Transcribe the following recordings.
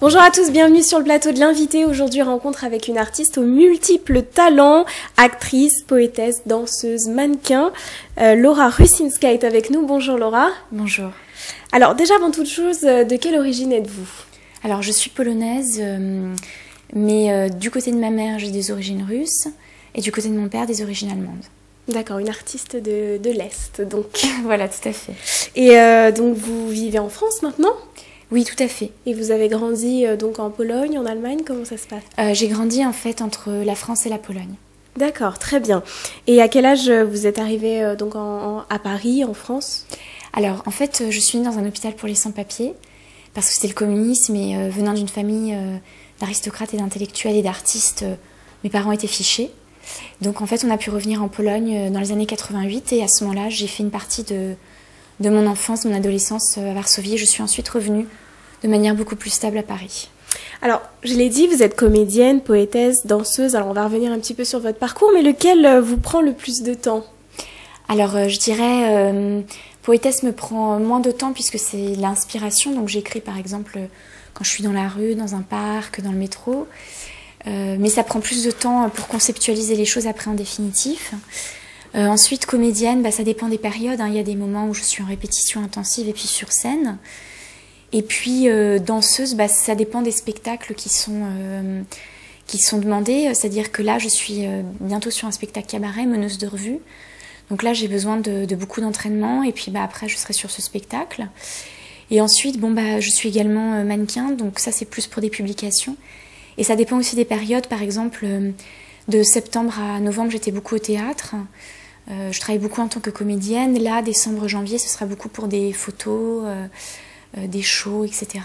Bonjour à tous, bienvenue sur le plateau de l'invité. Aujourd'hui, rencontre avec une artiste aux multiples talents, actrice, poétesse, danseuse, mannequin. Laura Rusinska est avec nous. Bonjour Laura. Bonjour. Alors déjà, avant toute chose, de quelle origine êtes-vous? Alors je suis polonaise, mais du côté de ma mère, j'ai des origines russes, et du côté de mon père, des origines allemandes. D'accord, une artiste de l'Est, donc. Voilà, tout à fait. Et donc vous vivez en France maintenant? Oui, tout à fait. Et vous avez grandi donc en Pologne, en Allemagne, comment ça se passe? J'ai grandi en fait entre la France et la Pologne. D'accord, très bien. Et à quel âge vous êtes arrivée donc à Paris, en France? Alors en fait, je suis née dans un hôpital pour les sans-papiers, parce que c'était le communisme, et venant d'une famille d'aristocrates et d'intellectuels et d'artistes, mes parents étaient fichés. Donc en fait, on a pu revenir en Pologne dans les années 88, et à ce moment-là, j'ai fait une partie de mon enfance, mon adolescence à Varsovie. Je suis ensuite revenue de manière beaucoup plus stable à Paris. Alors, je l'ai dit, vous êtes comédienne, poétesse, danseuse. Alors, on va revenir un petit peu sur votre parcours, mais lequel vous prend le plus de temps? Alors, je dirais, poétesse me prend moins de temps puisque c'est l'inspiration. Donc, j'écris par exemple quand je suis dans la rue, dans un parc, dans le métro. Mais ça prend plus de temps pour conceptualiser les choses après en définitif. Ensuite, comédienne, ça dépend des périodes, hein. Il y a des moments où je suis en répétition intensive et puis sur scène. Et puis, danseuse, ça dépend des spectacles qui sont demandés. C'est-à-dire que là, je suis bientôt sur un spectacle cabaret, meneuse de revue. Donc là, j'ai besoin de beaucoup d'entraînement. Et puis après, je serai sur ce spectacle. Et ensuite, je suis également mannequin. Donc ça, c'est plus pour des publications. Et ça dépend aussi des périodes. Par exemple, de septembre à novembre, j'étais beaucoup au théâtre. Je travaille beaucoup en tant que comédienne. Là, décembre, janvier, ce sera beaucoup pour des photos, des shows, etc.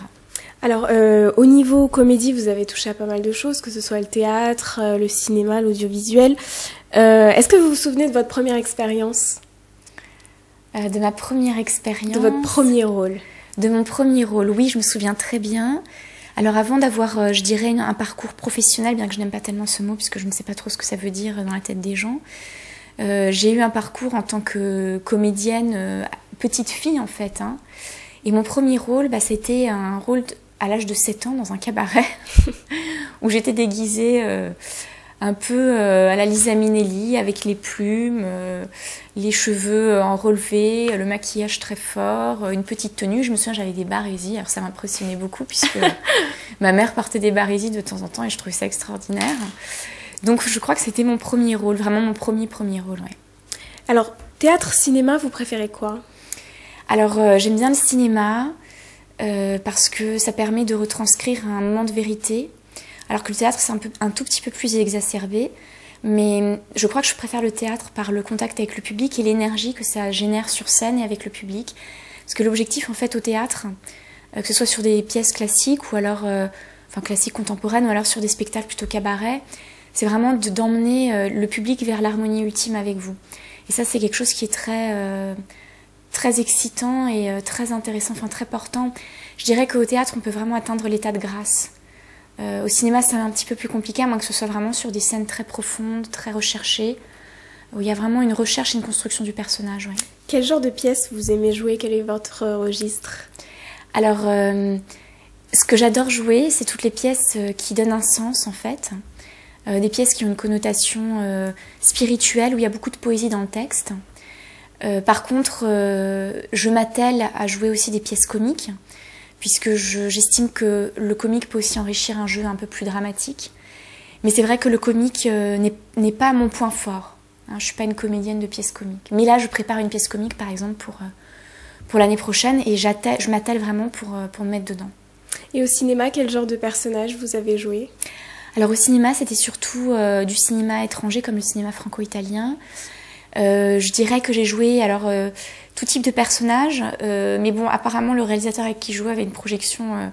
Alors, au niveau comédie, vous avez touché à pas mal de choses, que ce soit le théâtre, le cinéma, l'audiovisuel. Est-ce que vous vous souvenez de votre première expérience? De ma première expérience? De votre premier rôle? De mon premier rôle, oui, je me souviens très bien. Alors avant d'avoir, je dirais, un parcours professionnel, bien que je n'aime pas tellement ce mot, puisque je ne sais pas trop ce que ça veut dire dans la tête des gens, j'ai eu un parcours en tant que comédienne, petite fille en fait, hein. Et mon premier rôle, c'était un rôle à l'âge de 7 ans dans un cabaret, où j'étais déguisée un peu à la Liza Minnelli, avec les plumes, les cheveux en relevé, le maquillage très fort, une petite tenue. Je me souviens, j'avais des barésies, alors ça m'impressionnait beaucoup, puisque ma mère portait des barésies de temps en temps, et je trouvais ça extraordinaire. Donc je crois que c'était mon premier rôle, vraiment mon premier rôle, ouais. Alors, théâtre, cinéma, vous préférez quoi? Alors, j'aime bien le cinéma, parce que ça permet de retranscrire un moment de vérité, alors que le théâtre, c'est un tout petit peu plus exacerbé. Mais je crois que je préfère le théâtre par le contact avec le public et l'énergie que ça génère sur scène et avec le public. Parce que l'objectif, en fait, au théâtre, que ce soit sur des pièces classiques ou alors, classiques contemporaines, ou alors sur des spectacles plutôt cabaret, c'est vraiment d'emmener le public vers l'harmonie ultime avec vous. Et ça, c'est quelque chose qui est très excitant et très intéressant, très portant. Je dirais qu'au théâtre, on peut vraiment atteindre l'état de grâce. Au cinéma, c'est un petit peu plus compliqué, à moins que ce soit vraiment sur des scènes très profondes, très recherchées, où il y a vraiment une recherche et une construction du personnage. Ouais. Quel genre de pièce vous aimez jouer? Quel est votre registre? Alors, ce que j'adore jouer, c'est toutes les pièces qui donnent un sens, en fait. Des pièces qui ont une connotation spirituelle, où il y a beaucoup de poésie dans le texte. Par contre, je m'attelle à jouer aussi des pièces comiques, puisque j'estime que le comique peut aussi enrichir un jeu un peu plus dramatique. Mais c'est vrai que le comique n'est pas mon point fort. Hein, je ne suis pas une comédienne de pièces comiques. Mais là, je prépare une pièce comique, par exemple, pour l'année prochaine, et je m'attelle vraiment pour me mettre dedans. Et au cinéma, quel genre de personnage vous avez joué? Alors au cinéma, c'était surtout du cinéma étranger, comme le cinéma franco-italien. Je dirais que j'ai joué tout type de personnages, mais bon, apparemment le réalisateur avec qui je jouais avait une projection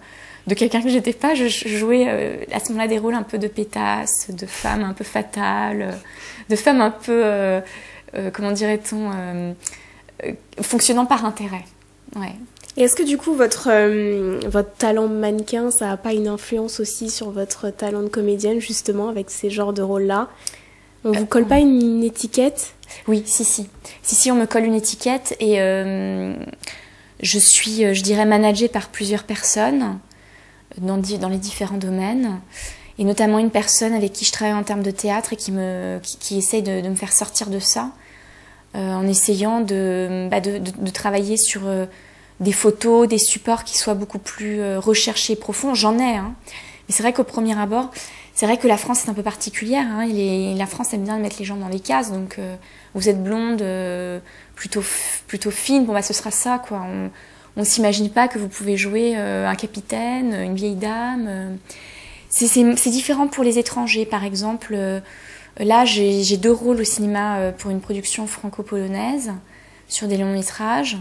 de quelqu'un que j'étais pas. Je jouais à ce moment-là des rôles un peu de pétasse, de femmes un peu fatales, de femmes un peu, comment dirait-on, fonctionnant par intérêt. Ouais. Et est-ce que du coup votre talent mannequin, ça n'a pas une influence aussi sur votre talent de comédienne, justement, avec ces genres de rôles-là? On vous colle pas une étiquette? Oui, si, on me colle une étiquette et je suis, je dirais, managée par plusieurs personnes dans les différents domaines, et notamment une personne avec qui je travaille en termes de théâtre et qui essaye de me faire sortir de ça, en essayant de travailler sur des photos, des supports qui soient beaucoup plus recherchés et profonds. J'en ai, hein. Mais c'est vrai qu'au premier abord, c'est vrai que la France est un peu particulière, hein. La France aime bien mettre les gens dans les cases, donc vous êtes blonde, plutôt fine, bon bah ce sera ça, quoi. On s'imagine pas que vous pouvez jouer un capitaine, une vieille dame. C'est différent pour les étrangers, par exemple. Là, j'ai 2 rôles au cinéma pour une production franco-polonaise sur des longs métrages.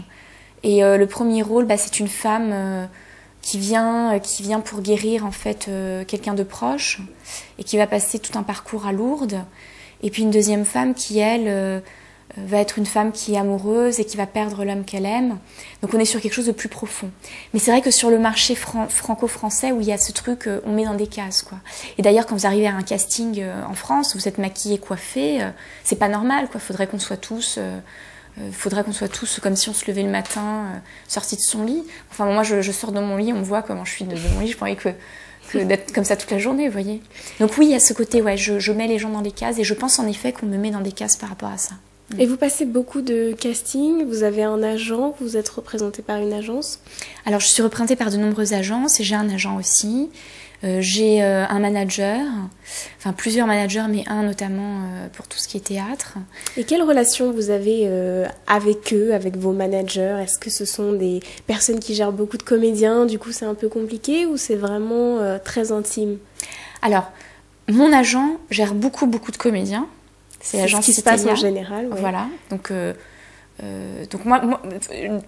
Et le premier rôle, c'est une femme qui vient pour guérir en fait quelqu'un de proche et qui va passer tout un parcours à Lourdes. Et puis une deuxième femme qui, elle, va être une femme qui est amoureuse et qui va perdre l'homme qu'elle aime. Donc on est sur quelque chose de plus profond. Mais c'est vrai que sur le marché franco-français, où il y a ce truc, on met dans des cases, quoi. Et d'ailleurs, quand vous arrivez à un casting en France, vous êtes maquillé, coiffé, c'est pas normal, quoi. Faudrait qu'on soit tous comme si on se levait le matin, sortis de son lit. Enfin, moi, je sors de mon lit, on me voit comment je suis de mon lit. Je pourrais que d'être comme ça toute la journée, vous voyez. Donc oui, il y a ce côté, ouais, je mets les gens dans des cases, et je pense en effet qu'on me met dans des cases par rapport à ça. Et vous passez beaucoup de castings, vous avez un agent, vous êtes représenté par une agence? Alors, je suis représentée par de nombreuses agences, et j'ai un agent aussi. J'ai un manager, enfin plusieurs managers, mais un notamment pour tout ce qui est théâtre. Et quelle relation vous avez avec eux, avec vos managers? Est-ce que ce sont des personnes qui gèrent beaucoup de comédiens, du coup c'est un peu compliqué, ou c'est vraiment très intime? Alors, mon agent gère beaucoup de comédiens. C'est l'agence ce qui se passe en général. Ouais. Voilà, donc moi,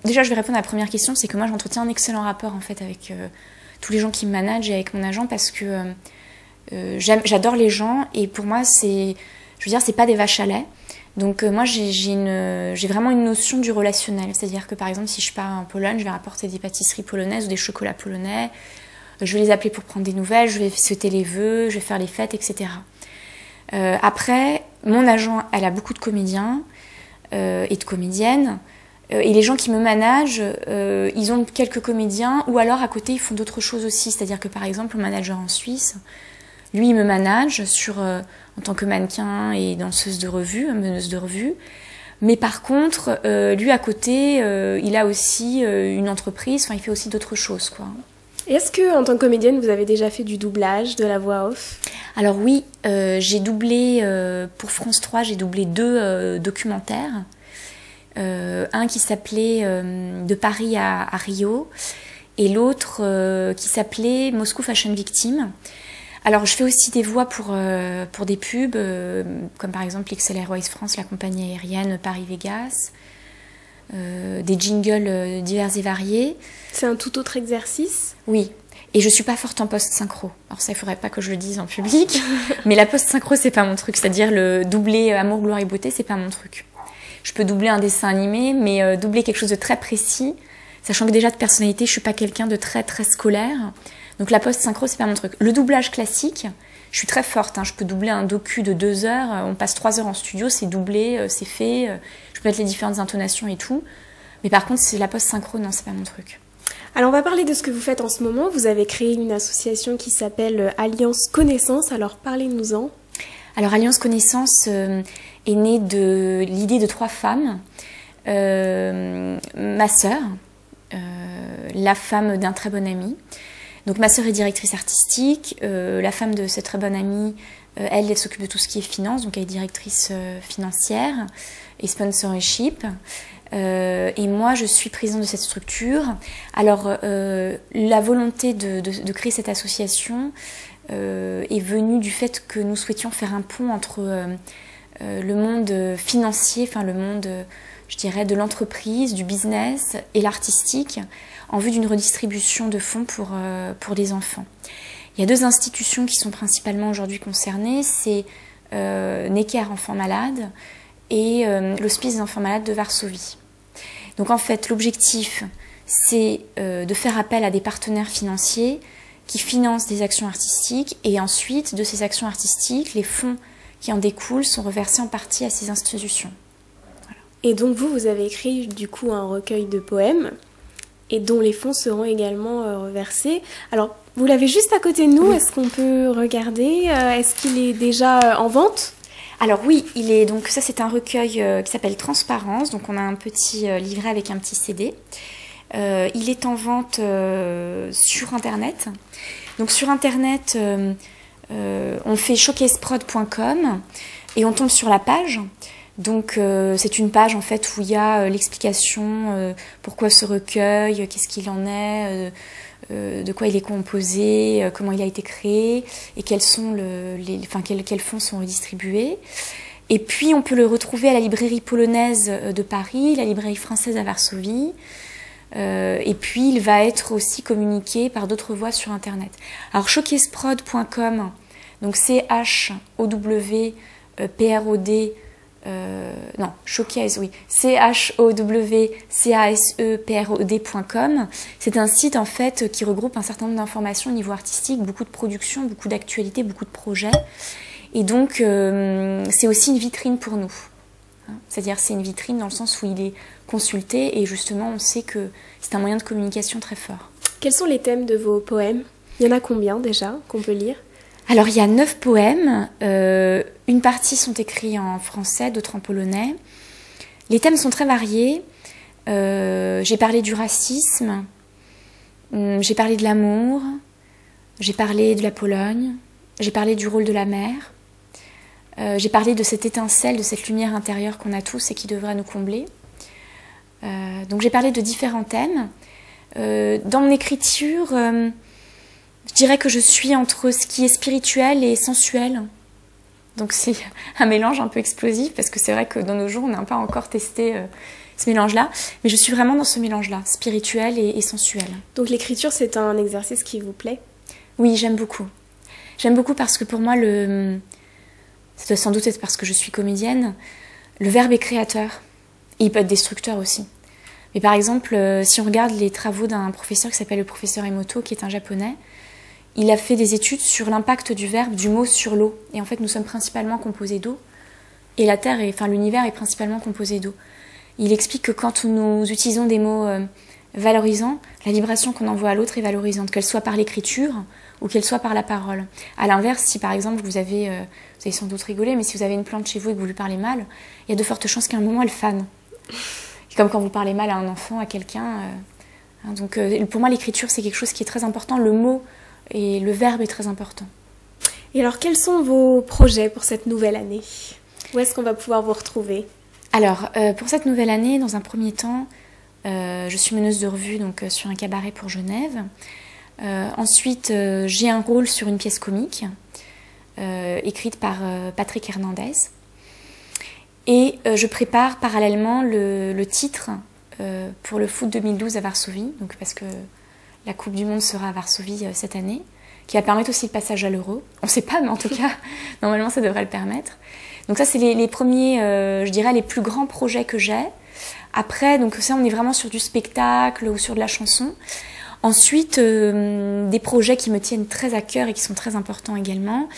déjà je vais répondre à la première question, c'est que moi j'entretiens un excellent rapport en fait avec tous les gens qui me managent et avec mon agent, parce que j'adore les gens, et pour moi c'est pas des vaches à lait. Donc moi j'ai vraiment une notion du relationnel, c'est-à-dire que par exemple si je pars en Pologne, je vais rapporter des pâtisseries polonaises ou des chocolats polonais, je vais les appeler pour prendre des nouvelles, je vais souhaiter les vœux, je vais faire les fêtes, etc. Après, mon agent, elle a beaucoup de comédiens et de comédiennes, et les gens qui me managent, ils ont quelques comédiens, ou alors à côté ils font d'autres choses aussi. C'est-à-dire que par exemple, mon manager en Suisse, lui il me manage en tant que mannequin et danseuse de revue, meneuse de revue. Mais par contre, lui à côté, il a aussi une entreprise, enfin il fait aussi d'autres choses, quoi. Est-ce que, en tant que comédienne, vous avez déjà fait du doublage, de la voix off? Alors oui, j'ai doublé, pour France 3, j'ai doublé 2 documentaires. Un qui s'appelait De Paris à Rio, et l'autre qui s'appelait Moscou Fashion Victim. Alors je fais aussi des voix pour des pubs, comme par exemple XL Airways France, la compagnie aérienne Paris-Vegas. Des jingles divers et variés. C'est un tout autre exercice? Oui, et je suis pas forte en post-synchro. Alors ça, il faudrait pas que je le dise en public, mais la post-synchro, c'est pas mon truc. C'est-à-dire le doubler Amour, gloire et beauté, c'est pas mon truc. Je peux doubler un dessin animé, mais doubler quelque chose de très précis, sachant que déjà de personnalité, je suis pas quelqu'un de très scolaire. Donc la post-synchro, c'est pas mon truc. Le doublage classique, je suis très forte, hein. Je peux doubler un docu de 2 heures, on passe 3 heures en studio, c'est doublé, c'est fait, je peux mettre les différentes intonations et tout. Mais par contre, c'est la post-synchro, non, c'est pas mon truc. Alors on va parler de ce que vous faites en ce moment. Vous avez créé une association qui s'appelle Alliance Connaissance, alors parlez-nous-en. Alors Alliance Connaissance est née de l'idée de 3 femmes. Ma sœur, la femme d'un très bon ami. Donc ma sœur est directrice artistique, la femme de cette très bonne amie, elle s'occupe de tout ce qui est finance, donc elle est directrice financière et sponsorship. Et moi, je suis présidente de cette structure. Alors, la volonté de créer cette association est venue du fait que nous souhaitions faire un pont entre le monde financier, enfin le monde, je dirais, de l'entreprise, du business et l'artistique, en vue d'une redistribution de fonds pour les enfants. Il y a 2 institutions qui sont principalement aujourd'hui concernées, c'est Necker Enfants Malades et l'Hospice des Enfants Malades de Varsovie. Donc en fait, l'objectif, c'est de faire appel à des partenaires financiers qui financent des actions artistiques, et ensuite, de ces actions artistiques, les fonds qui en découlent sont reversés en partie à ces institutions. Et donc vous avez écrit du coup un recueil de poèmes et dont les fonds seront également reversés. Alors, vous l'avez juste à côté de nous, oui. Est-ce qu'on peut regarder? Est-ce qu'il est déjà en vente? Alors oui, donc ça c'est un recueil qui s'appelle Transparence, donc on a un petit livret avec un petit CD. Il est en vente sur internet. Donc sur internet, on fait showcaseprod.com et on tombe sur la page. Donc c'est une page en fait où il y a l'explication pourquoi ce recueil, qu'est-ce qu'il en est, de quoi il est composé, comment il a été créé et quels fonds sont redistribués. Et puis on peut le retrouver à la librairie polonaise de Paris, la librairie française à Varsovie. Et puis il va être aussi communiqué par d'autres voies sur internet. Alors showcaseprod.com, donc Showcase, oui, CHOWCASEPROD.com. C'est un site en fait qui regroupe un certain nombre d'informations au niveau artistique, beaucoup de productions, beaucoup d'actualités, beaucoup de projets. Et donc c'est aussi une vitrine pour nous. C'est-à-dire c'est une vitrine dans le sens où il est consulté et justement on sait que c'est un moyen de communication très fort. Quels sont les thèmes de vos poèmes? Il y en a combien déjà qu'on peut lire? Alors il y a 9 poèmes, une partie sont écrits en français, d'autres en polonais. Les thèmes sont très variés. J'ai parlé du racisme, j'ai parlé de l'amour, j'ai parlé de la Pologne, j'ai parlé du rôle de la mère, j'ai parlé de cette étincelle, de cette lumière intérieure qu'on a tous et qui devrait nous combler. Donc j'ai parlé de différents thèmes. Dans mon écriture, je dirais que je suis entre ce qui est spirituel et sensuel. Donc c'est un mélange un peu explosif parce que c'est vrai que dans nos jours, on n'a pas encore testé ce mélange-là. Mais je suis vraiment dans ce mélange-là, spirituel et sensuel. Donc l'écriture, c'est un exercice qui vous plaît? Oui, j'aime beaucoup. J'aime beaucoup parce que pour moi, ça doit sans doute être parce que je suis comédienne, le verbe est créateur. Et il peut être destructeur aussi. Mais par exemple, si on regarde les travaux d'un professeur qui s'appelle le professeur Emoto, qui est un japonais, il a fait des études sur l'impact du verbe, du mot sur l'eau. Et en fait, nous sommes principalement composés d'eau. Et la Terre, l'univers est principalement composé d'eau. Il explique que quand nous utilisons des mots valorisants, la vibration qu'on envoie à l'autre est valorisante, qu'elle soit par l'écriture ou qu'elle soit par la parole. À l'inverse, si par exemple vous avez sans doute rigolé, mais si vous avez une plante chez vous et que vous lui parlez mal, il y a de fortes chances qu'à un moment elle fane. Et comme quand vous parlez mal à un enfant, à quelqu'un. Donc pour moi, l'écriture, c'est quelque chose qui est très important. Le mot et le verbe est très important. Et alors, quels sont vos projets pour cette nouvelle année? Où est-ce qu'on va pouvoir vous retrouver? Alors, pour cette nouvelle année, dans un premier temps, je suis meneuse de revue donc, sur un cabaret pour Genève. Ensuite, j'ai un rôle sur une pièce comique écrite par Patrick Hernandez. Et je prépare parallèlement le titre pour le foot 2012 à Varsovie, donc parce que la Coupe du Monde sera à Varsovie cette année, qui va permettre aussi le passage à l'Euro. On ne sait pas, mais en tout cas, normalement, ça devrait le permettre. Donc ça, c'est les premiers, je dirais, les plus grands projets que j'ai. Après, donc ça, on est vraiment sur du spectacle ou sur de la chanson. Ensuite, des projets qui me tiennent très à cœur et qui sont très importants également.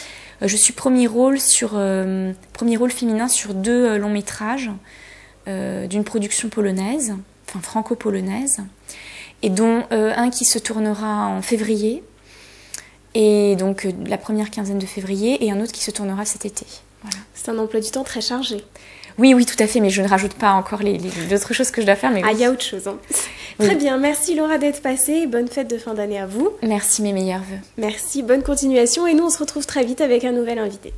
Je suis premier rôle féminin sur 2 longs métrages d'une production polonaise, enfin franco-polonaise, et dont un qui se tournera en février, et donc la première quinzaine de février, et un autre qui se tournera cet été. Voilà. C'est un emploi du temps très chargé. Oui, oui, tout à fait, mais je ne rajoute pas encore les autres choses que je dois faire. Mais ah, il oui. y a autre chose. Hein. Oui. Très bien, merci Laura d'être passée, bonne fête de fin d'année à vous. Merci, mes meilleurs vœux. Merci, bonne continuation, et nous on se retrouve très vite avec un nouvel invité.